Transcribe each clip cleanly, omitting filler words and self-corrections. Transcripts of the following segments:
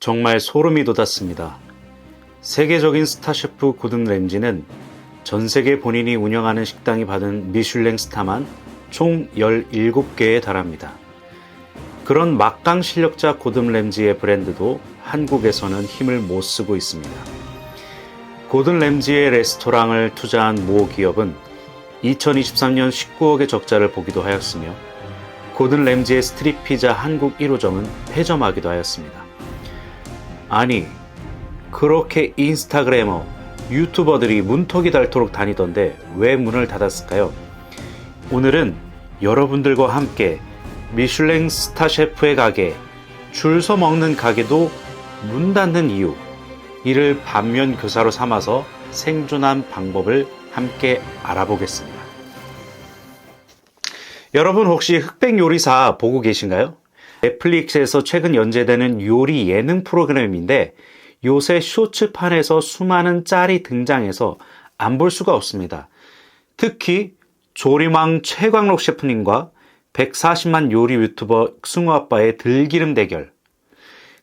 정말 소름이 돋았습니다. 세계적인 스타셰프 고든 램지는 전 세계 본인이 운영하는 식당이 받은 미슐랭 스타만 총 17개에 달합니다. 그런 막강 실력자 고든 램지의 브랜드도 한국에서는 힘을 못 쓰고 있습니다. 고든 램지의 레스토랑을 투자한 모 기업은 2023년 19억의 적자를 보기도 하였으며 고든 램지의 스트릿 피자 한국 1호점은 폐점하기도 하였습니다. 아니, 그렇게 인스타그래머, 유튜버들이 문턱이 닳도록 다니던데 왜 문을 닫았을까요? 오늘은 여러분들과 함께 미슐랭 스타 셰프의 가게, 줄 서 먹는 가게도 문 닫는 이유, 이를 반면교사로 삼아서 생존한 방법을 함께 알아보겠습니다. 여러분 혹시 흑백 요리사 보고 계신가요? 넷플릭스에서 최근 연재되는 요리 예능 프로그램인데 요새 쇼츠판에서 수많은 짤이 등장해서 안 볼 수가 없습니다. 특히 조림왕 최광록 셰프님과 140만 요리 유튜버 승우아빠의 들기름 대결,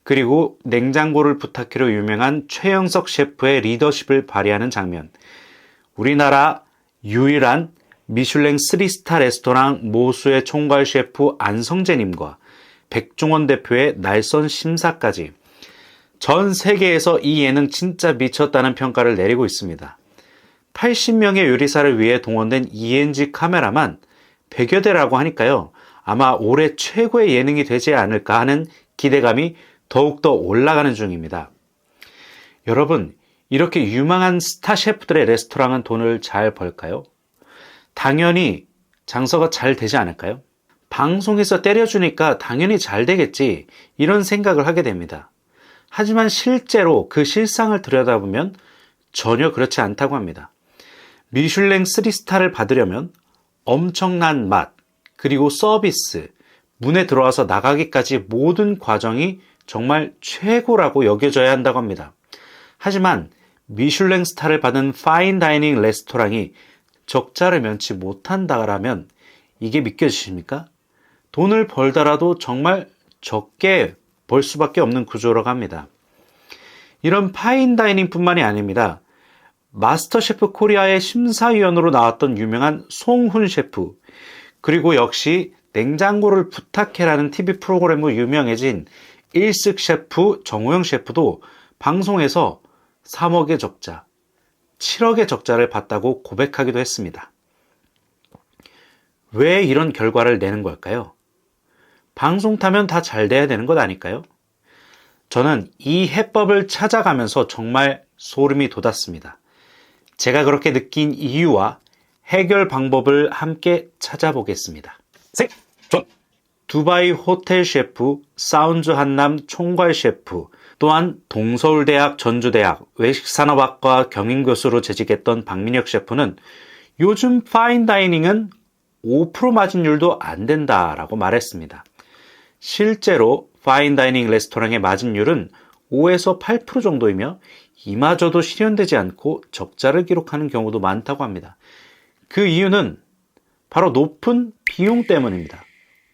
그리고 냉장고를 부탁해로 유명한 최영석 셰프의 리더십을 발휘하는 장면, 우리나라 유일한 미슐랭 3스타 레스토랑 모수의 총괄 셰프 안성재님과 백종원 대표의 날선 심사까지 전 세계에서 이 예능 진짜 미쳤다는 평가를 내리고 있습니다. 80명의 요리사를 위해 동원된 ENG 카메라만 100여 대라고 하니까요. 아마 올해 최고의 예능이 되지 않을까 하는 기대감이 더욱더 올라가는 중입니다. 여러분, 이렇게 유망한 스타 셰프들의 레스토랑은 돈을 잘 벌까요? 당연히 장사가 잘 되지 않을까요? 방송에서 때려주니까 당연히 잘 되겠지, 이런 생각을 하게 됩니다. 하지만 실제로 그 실상을 들여다보면 전혀 그렇지 않다고 합니다. 미슐랭 3스타를 받으려면 엄청난 맛, 그리고 서비스, 문에 들어와서 나가기까지 모든 과정이 정말 최고라고 여겨져야 한다고 합니다. 하지만 미슐랭 스타를 받은 파인 다이닝 레스토랑이 적자를 면치 못한다라면 이게 믿겨지십니까? 돈을 벌더라도 정말 적게 벌 수밖에 없는 구조라고 합니다. 이런 파인 다이닝 뿐만이 아닙니다. 마스터 셰프 코리아의 심사위원으로 나왔던 유명한 송훈 셰프, 그리고 역시 냉장고를 부탁해라는 TV 프로그램으로 유명해진 일식 셰프 정우영 셰프도 방송에서 3억의 적자, 7억의 적자를 봤다고 고백하기도 했습니다. 왜 이런 결과를 내는 걸까요? 방송 타면 다 잘 돼야 되는 것 아닐까요? 저는 이 해법을 찾아가면서 정말 소름이 돋았습니다. 제가 그렇게 느낀 이유와 해결 방법을 함께 찾아보겠습니다. 생존! 두바이 호텔 셰프, 사운즈 한남 총괄 셰프, 또한 동서울대학 전주대학 외식산업학과 경영교수로 재직했던 박민혁 셰프는 요즘 파인다이닝은 5% 마진율도 안 된다라고 말했습니다. 실제로 파인다이닝 레스토랑의 마진율은 5에서 8% 정도이며 이마저도 실현되지 않고 적자를 기록하는 경우도 많다고 합니다. 그 이유는 바로 높은 비용 때문입니다.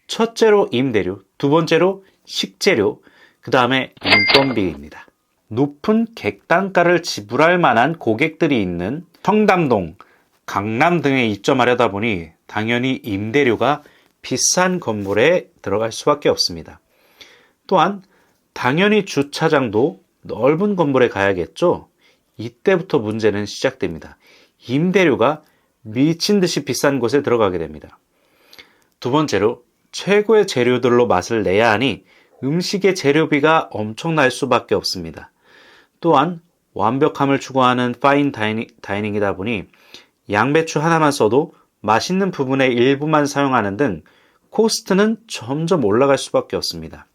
첫째로 임대료, 두 번째로 식재료, 그 다음에 인건비입니다. 높은 객단가를 지불할 만한 고객들이 있는 청담동, 강남 등에 입점하려다 보니 당연히 임대료가 비싼 건물에 들어갈 수밖에 없습니다. 또한 당연히 주차장도 넓은 건물에 가야겠죠. 이때부터 문제는 시작됩니다. 임대료가 미친 듯이 비싼 곳에 들어가게 됩니다. 두 번째로 최고의 재료들로 맛을 내야 하니 음식의 재료비가 엄청날 수밖에 없습니다. 또한 완벽함을 추구하는 파인 다이닝이다 보니 양배추 하나만 써도 맛있는 부분의 일부만 사용하는 등 코스트는 점점 올라갈 수밖에 없습니다.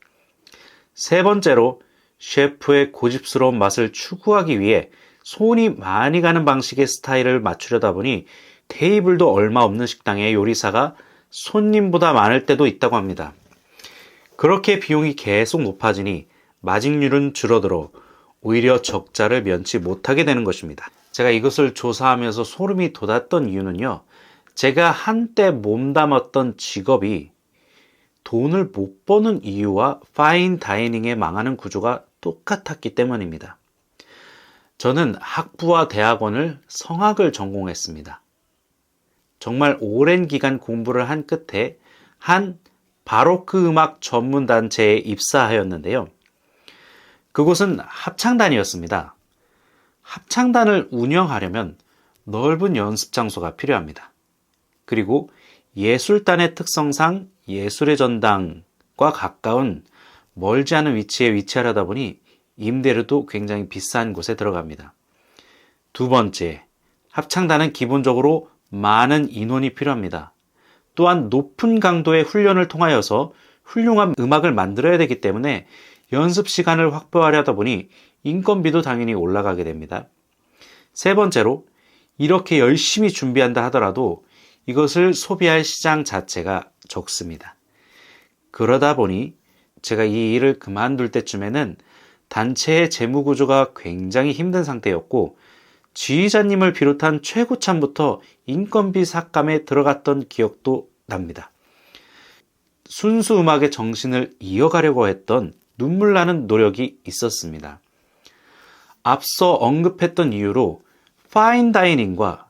세 번째로 셰프의 고집스러운 맛을 추구하기 위해 손이 많이 가는 방식의 스타일을 맞추려다 보니 테이블도 얼마 없는 식당의 요리사가 손님보다 많을 때도 있다고 합니다. 그렇게 비용이 계속 높아지니 마진율은 줄어들어 오히려 적자를 면치 못하게 되는 것입니다. 제가 이것을 조사하면서 소름이 돋았던 이유는요, 제가 한때 몸담았던 직업이 돈을 못 버는 이유와 파인 다이닝에 망하는 구조가 똑같았기 때문입니다. 저는 학부와 대학원을 성악을 전공했습니다. 정말 오랜 기간 공부를 한 끝에 한 바로크 음악 전문 단체에 입사하였는데요. 그곳은 합창단이었습니다. 합창단을 운영하려면 넓은 연습 장소가 필요합니다. 그리고 예술단의 특성상 예술의 전당과 가까운 멀지 않은 위치에 위치하려다 보니 임대료도 굉장히 비싼 곳에 들어갑니다. 두 번째, 합창단은 기본적으로 많은 인원이 필요합니다. 또한 높은 강도의 훈련을 통하여서 훌륭한 음악을 만들어야 되기 때문에 연습 시간을 확보하려다 보니 인건비도 당연히 올라가게 됩니다. 세 번째로, 이렇게 열심히 준비한다 하더라도 이것을 소비할 시장 자체가 적습니다. 그러다 보니 제가 이 일을 그만둘 때쯤에는 단체의 재무 구조가 굉장히 힘든 상태였고 지휘자님을 비롯한 최고참부터 인건비 삭감에 들어갔던 기억도 납니다. 순수 음악의 정신을 이어가려고 했던 눈물 나는 노력이 있었습니다. 앞서 언급했던 이유로 파인 다이닝과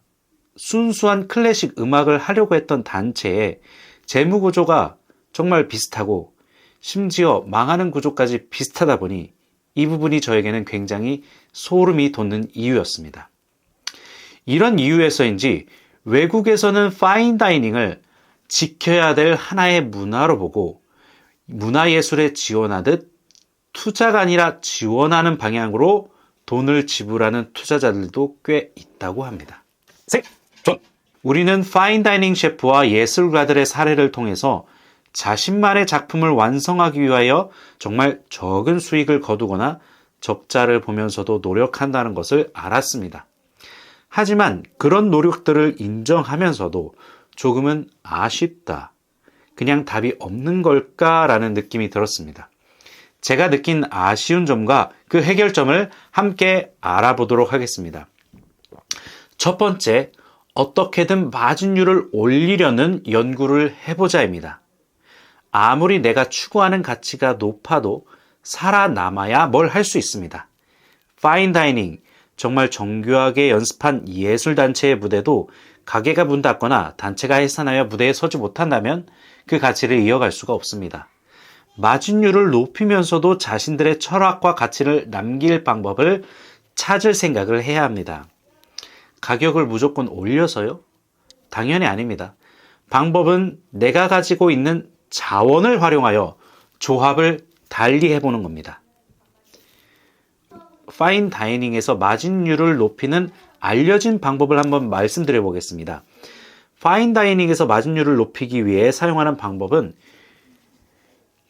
순수한 클래식 음악을 하려고 했던 단체의 재무 구조가 정말 비슷하고 심지어 망하는 구조까지 비슷하다 보니 이 부분이 저에게는 굉장히 소름이 돋는 이유였습니다. 이런 이유에서인지 외국에서는 파인 다이닝을 지켜야 될 하나의 문화로 보고 문화예술에 지원하듯 투자가 아니라 지원하는 방향으로 돈을 지불하는 투자자들도 꽤 있다고 합니다. 우리는 파인 다이닝 셰프와 예술가들의 사례를 통해서 자신만의 작품을 완성하기 위하여 정말 적은 수익을 거두거나 적자를 보면서도 노력한다는 것을 알았습니다. 하지만 그런 노력들을 인정하면서도 조금은 아쉽다, 그냥 답이 없는 걸까라는 느낌이 들었습니다. 제가 느낀 아쉬운 점과 그 해결점을 함께 알아보도록 하겠습니다. 첫 번째, 어떻게든 마진율을 올리려는 연구를 해보자입니다. 아무리 내가 추구하는 가치가 높아도 살아남아야 뭘 할 수 있습니다. 파인 다이닝, 정말 정교하게 연습한 예술단체의 무대도 가게가 문 닫거나 단체가 해산하여 무대에 서지 못한다면 그 가치를 이어갈 수가 없습니다. 마진율을 높이면서도 자신들의 철학과 가치를 남길 방법을 찾을 생각을 해야 합니다. 가격을 무조건 올려서요? 당연히 아닙니다. 방법은 내가 가지고 있는 자원을 활용하여 조합을 달리 해보는 겁니다. 파인 다이닝에서 마진율을 높이는 알려진 방법을 한번 말씀드려 보겠습니다. 파인 다이닝에서 마진율을 높이기 위해 사용하는 방법은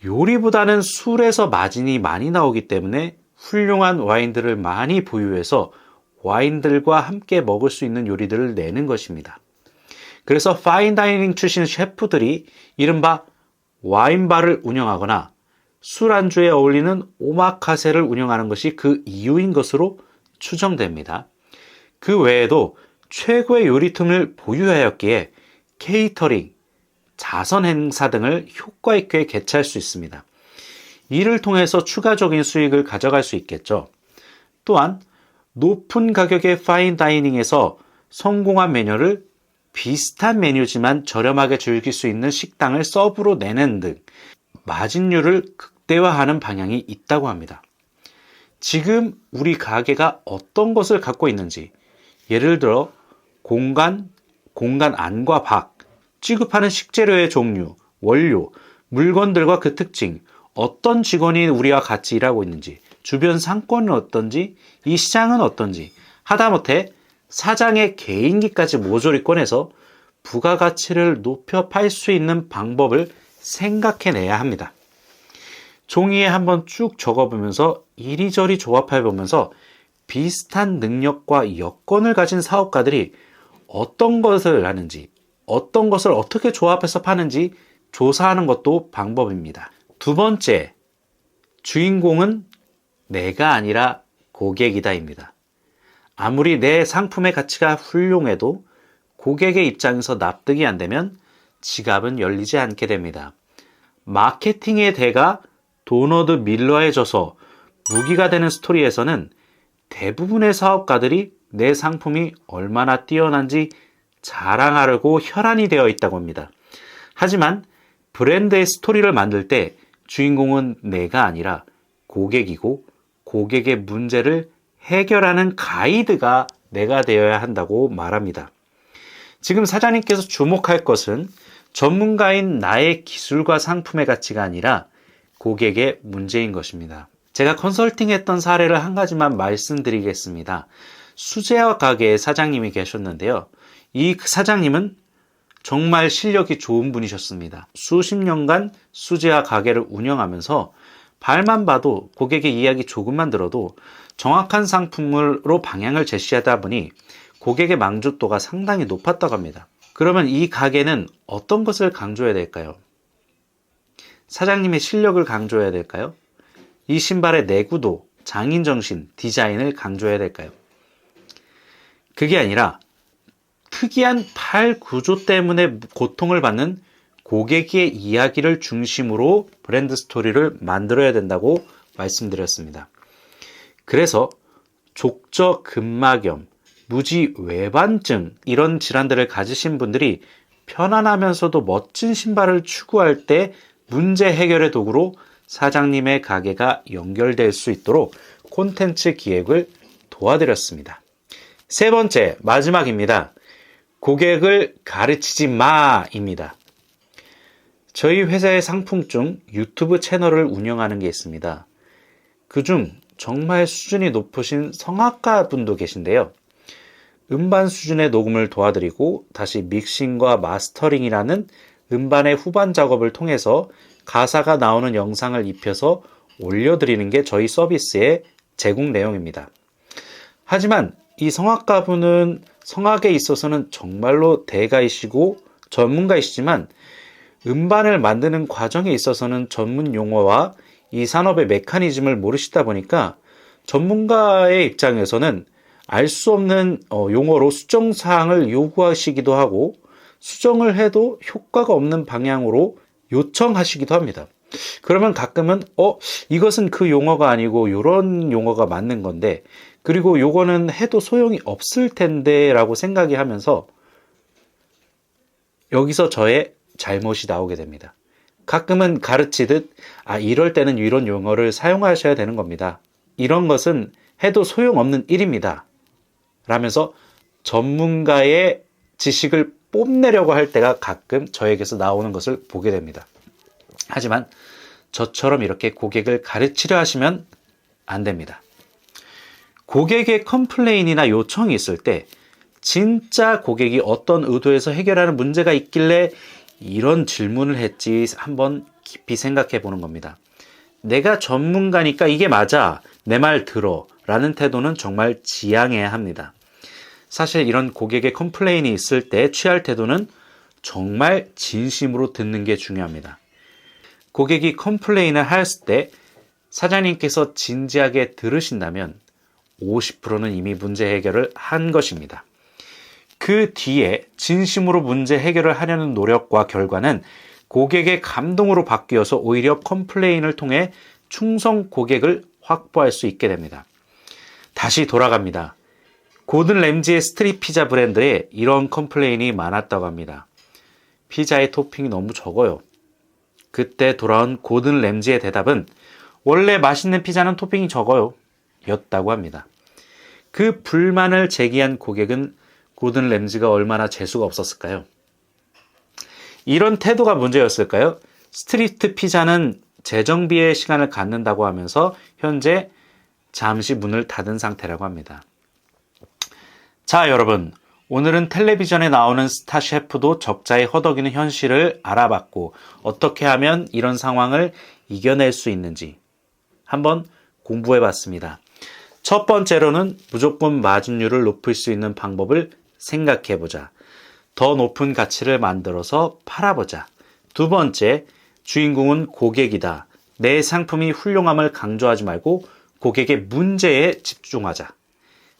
요리보다는 술에서 마진이 많이 나오기 때문에 훌륭한 와인들을 많이 보유해서 와인들과 함께 먹을 수 있는 요리들을 내는 것입니다. 그래서 파인 다이닝 출신 셰프들이 이른바 와인바를 운영하거나 술안주에 어울리는 오마카세를 운영하는 것이 그 이유인 것으로 추정됩니다. 그 외에도 최고의 요리팀을 보유하였기에 케이터링, 자선 행사 등을 효과 있게 개최할 수 있습니다. 이를 통해서 추가적인 수익을 가져갈 수 있겠죠. 또한 높은 가격의 파인 다이닝에서 성공한 메뉴를 비슷한 메뉴지만 저렴하게 즐길 수 있는 식당을 서브로 내는 등 마진율을 극대화하는 방향이 있다고 합니다. 지금 우리 가게가 어떤 것을 갖고 있는지, 예를 들어 공간 안과 밖, 취급하는 식재료의 종류, 원료, 물건들과 그 특징, 어떤 직원이 우리와 같이 일하고 있는지, 주변 상권은 어떤지, 이 시장은 어떤지, 하다못해 사장의 개인기까지 모조리 꺼내서 부가가치를 높여 팔 수 있는 방법을 생각해내야 합니다. 종이에 한번 쭉 적어보면서 이리저리 조합해보면서 비슷한 능력과 여건을 가진 사업가들이 어떤 것을 하는지, 어떤 것을 어떻게 조합해서 파는지 조사하는 것도 방법입니다. 두 번째, 주인공은 내가 아니라 고객이다입니다. 아무리 내 상품의 가치가 훌륭해도 고객의 입장에서 납득이 안 되면 지갑은 열리지 않게 됩니다. 마케팅의 대가 도너드 밀러에 져서 무기가 되는 스토리에서는 대부분의 사업가들이 내 상품이 얼마나 뛰어난지 자랑하려고 혈안이 되어 있다고 합니다. 하지만 브랜드의 스토리를 만들 때 주인공은 내가 아니라 고객이고 고객의 문제를 해결하는 가이드가 내가 되어야 한다고 말합니다. 지금 사장님께서 주목할 것은 전문가인 나의 기술과 상품의 가치가 아니라 고객의 문제인 것입니다. 제가 컨설팅했던 사례를 한 가지만 말씀드리겠습니다. 수제화 가게의 사장님이 계셨는데요. 이 사장님은 정말 실력이 좋은 분이셨습니다. 수십 년간 수제화 가게를 운영하면서 발만 봐도 고객의 이야기 조금만 들어도 정확한 상품으로 방향을 제시하다 보니 고객의 만족도가 상당히 높았다고 합니다. 그러면 이 가게는 어떤 것을 강조해야 될까요? 사장님의 실력을 강조해야 될까요? 이 신발의 내구도, 장인정신, 디자인을 강조해야 될까요? 그게 아니라 특이한 팔 구조 때문에 고통을 받는 고객의 이야기를 중심으로 브랜드 스토리를 만들어야 된다고 말씀드렸습니다. 그래서 족저 근막염, 무지 외반증 이런 질환들을 가지신 분들이 편안하면서도 멋진 신발을 추구할 때 문제 해결의 도구로 사장님의 가게가 연결될 수 있도록 콘텐츠 기획을 도와드렸습니다. 세 번째, 마지막입니다. 고객을 가르치지 마입니다. 저희 회사의 상품 중 유튜브 채널을 운영하는 게 있습니다. 그중 정말 수준이 높으신 성악가 분도 계신데요. 음반 수준의 녹음을 도와드리고 다시 믹싱과 마스터링이라는 음반의 후반 작업을 통해서 가사가 나오는 영상을 입혀서 올려드리는 게 저희 서비스의 제공 내용입니다. 하지만 이 성악가분은 성악에 있어서는 정말로 대가이시고 전문가이시지만 음반을 만드는 과정에 있어서는 전문 용어와 이 산업의 메커니즘을 모르시다 보니까 전문가의 입장에서는 알 수 없는 용어로 수정사항을 요구하시기도 하고 수정을 해도 효과가 없는 방향으로 요청하시기도 합니다. 그러면 가끔은 이것은 그 용어가 아니고 이런 용어가 맞는 건데 그리고 요거는 해도 소용이 없을 텐데 라고 생각이 하면서 여기서 저의 잘못이 나오게 됩니다. 가끔은 가르치듯 이럴 때는 이런 용어를 사용하셔야 되는 겁니다. 이런 것은 해도 소용없는 일입니다. 라면서 전문가의 지식을 뽐내려고 할 때가 가끔 저에게서 나오는 것을 보게 됩니다. 하지만 저처럼 이렇게 고객을 가르치려 하시면 안 됩니다. 고객의 컴플레인이나 요청이 있을 때 진짜 고객이 어떤 의도에서 해결하는 문제가 있길래 이런 질문을 했지 한번 깊이 생각해 보는 겁니다. 내가 전문가니까 이게 맞아, 내 말 들어 라는 태도는 정말 지양해야 합니다. 사실 이런 고객의 컴플레인이 있을 때 취할 태도는 정말 진심으로 듣는 게 중요합니다. 고객이 컴플레인을 했을 때 사장님께서 진지하게 들으신다면 50%는 이미 문제 해결을 한 것입니다. 그 뒤에 진심으로 문제 해결을 하려는 노력과 결과는 고객의 감동으로 바뀌어서 오히려 컴플레인을 통해 충성 고객을 확보할 수 있게 됩니다. 다시 돌아갑니다. 고든 램지의 스트릿 피자 브랜드에 이런 컴플레인이 많았다고 합니다. 피자의 토핑이 너무 적어요. 그때 돌아온 고든 램지의 대답은 원래 맛있는 피자는 토핑이 적어요 였다고 합니다. 그 불만을 제기한 고객은 고든 램지가 얼마나 재수가 없었을까요? 이런 태도가 문제였을까요? 스트리트 피자는 재정비의 시간을 갖는다고 하면서 현재 잠시 문을 닫은 상태라고 합니다. 자, 여러분, 오늘은 텔레비전에 나오는 스타 셰프도 적자에 허덕이는 현실을 알아봤고 어떻게 하면 이런 상황을 이겨낼 수 있는지 한번 공부해봤습니다. 첫 번째로는 무조건 마진율을 높일 수 있는 방법을 생각해보자. 더 높은 가치를 만들어서 팔아보자. 두 번째, 주인공은 고객이다. 내 상품이 훌륭함을 강조하지 말고 고객의 문제에 집중하자.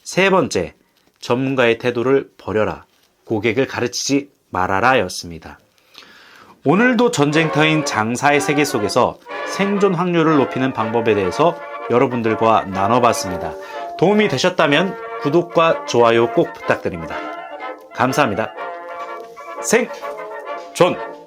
세 번째, 전문가의 태도를 버려라. 고객을 가르치지 말아라 였습니다. 오늘도 전쟁터인 장사의 세계 속에서 생존 확률을 높이는 방법에 대해서 여러분들과 나눠봤습니다. 도움이 되셨다면 구독과 좋아요 꼭 부탁드립니다. 감사합니다. 생존!